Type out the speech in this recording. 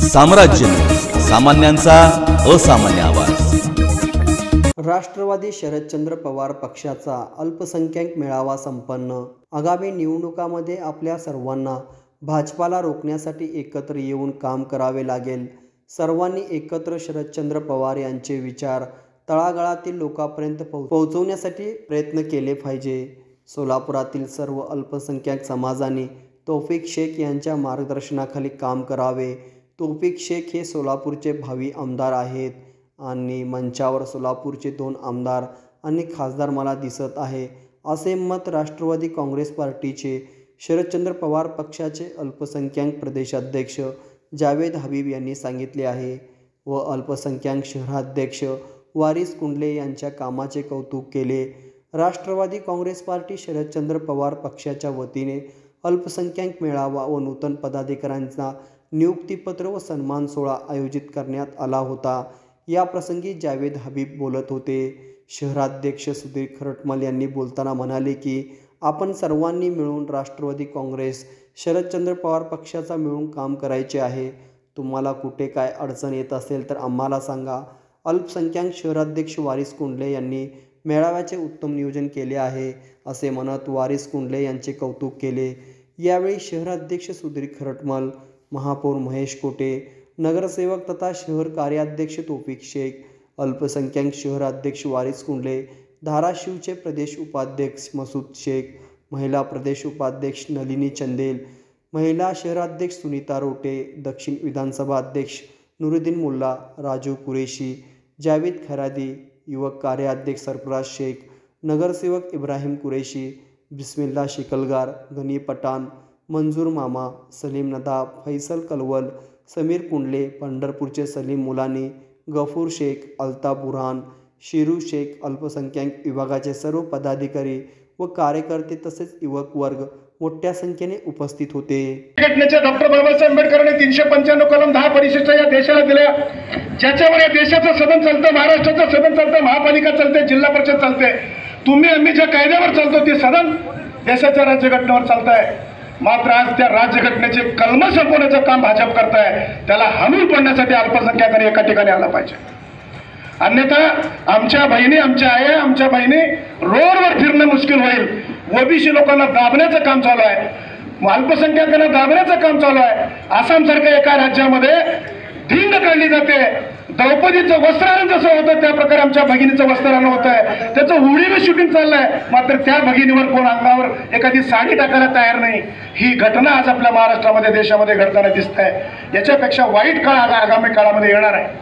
साम्राज्य न्यूज, सामान्यांचा असामान्य आवाज। राष्ट्रवादी शरदचंद्र पवार पक्षाचा अल्पसंख्याक मेळावा संपन्न। आगामी निवडणुकांमध्ये आपल्या सर्वांना भाजपाला रोखण्यासाठी एकत्र येऊन काम करावे लागेल। सर्वांनी एकत्र शरदचंद्र पवार यांचे विचार तळागाळातील लोकांपर्यंत पोहोचवण्यासाठी प्रयत्न केले पाहिजे। सोलापुरातील सर्व अल्पसंख्याक समाजाने तौफिक शेख यांच्या मार्गदर्शनाखाली काम करावे। तौफिक शेख हे सोलापूरचे भावी आमदार आहेत आणि मंचावर सोलापूरचे 2 आमदार आणि खासदार मला दिसत आहे, असे मत राष्ट्रवादी काँग्रेस पार्टीचे शरदचंद्र पवार पक्षाचे अल्पसंख्याक प्रदेशाध्यक्ष जावेद हबीब यांनी सांगितले आहे व अल्पसंख्याक शहराध्यक्ष वारिस कुंडले यांच्या कामाचे कौतुक केले। राष्ट्रवादी काँग्रेस पार्टी शरदचंद्र पवार पक्षाच्या वतीने अल्पसंख्याक मेळावा व नूतन पदाधिकाऱ्यांचा नियुक्तीपत्र व सन्मान सोहळा आयोजित करण्यात आला होता। या प्रसंगी जावेद हबीब बोलत होते। शहराध्यक्ष सुधीर खरटमल यांनी बोलताना म्हणाले की आपण सर्वांनी मिळून राष्ट्रवादी काँग्रेस शरदचंद्र पवार पक्षाचा मिळून काम करायचे आहे। तुम्हाला कुठे काय अडचण येत असेल तर आम्हाला सांगा। अल्पसंख्याक शहराध्यक्ष वारिस कुंडले यांनी मेळाव्याचे उत्तम नियोजन केले आहे, असे म्हणत वारिस कुंडले यांचे कौतुक केले। यावेळी शहराध्यक्ष सुधीर खरटमल, महापौर महेश कोटे, नगरसेवक तथा शहर कार्याध्यक्ष तौफिक शेख, अल्पसंख्याक शहराध्यक्ष वारिस कुंडले, धाराशिवचे प्रदेश उपाध्यक्ष मसूद शेख, महिला प्रदेश उपाध्यक्ष नलिनी चंदेल, महिला शहराध्यक्ष सुनीता रोटे, दक्षिण विधानसभा अध्यक्ष नुरुद्दीन मुल्ला, राजू कुरेशी, जावेद खरादी, युवक कार्याध्यक्ष सरफराज शेख, नगरसेवक इब्राहिम कुरेशी, बिस्मिल्ला शिकलगार, गनी पठाण, मंजूर मामा, सलीम नदाब, फैसल कलवल, समीर कुंडले, पंढरपूरचे सलीम मुलानी, गफूर शेख, अल्ताफ बुरहान, शिरू शेख, अल्पसंख्याक विभागाचे सर्व पदाधिकारी व कार्यकर्ते तसेच युवक वर्ग मोठ्या संख्येने उपस्थित होते। घटनेच्या डॉक्टर बाबासाहेब आंबेडकरांनी 395 कलम 10 परिशिष्ट या देशाला दिल्या, ज्याच्यावर या देशाचं सदन चालतं, महाराष्ट्राचं सदन चालतं, महापालिका चालते, जिल्हा परिषद चालते। तुम्ही आम्ही ज्या कायद्यावर चालतो ते सदन देशाच्या राज्यघटनेवर चालत आहे, मात्र आज त्या राज्यघटनेचे कलम संपवण्याचं काम भाजप करताय। त्याला हाणून पडण्यासाठी अल्पसंख्याकांनी एका ठिकाणी आलं पाहिजे, अन्यथा आमच्या बहिणी, आमच्या आया, आमच्या बहिणी रोडवर फिरणं मुश्किल होईल। ओबीसी लोकांना दाबण्याचं काम चालू आहे, अल्पसंख्याकांना दाबण्याचं काम चालू आहे। आसाम सारख्या एका राज्यामध्ये धिंड काढली जाते, द्रौपदीचं वस्त्रहरण जसं होतं त्या प्रकारे आमच्या भगिनीचं वस्त्रहरण होत आहे, त्याचं उडीवर शूटिंग चाललंय, मात्र त्या भगिनीवर कोण अंगावर एखादी साडी टाकायला तयार नाही। ही घटना आज आपल्या महाराष्ट्रामध्ये, देशामध्ये घडताना दिसत आहे। याच्यापेक्षा वाईट काळ आगामी काळामध्ये येणार आहे।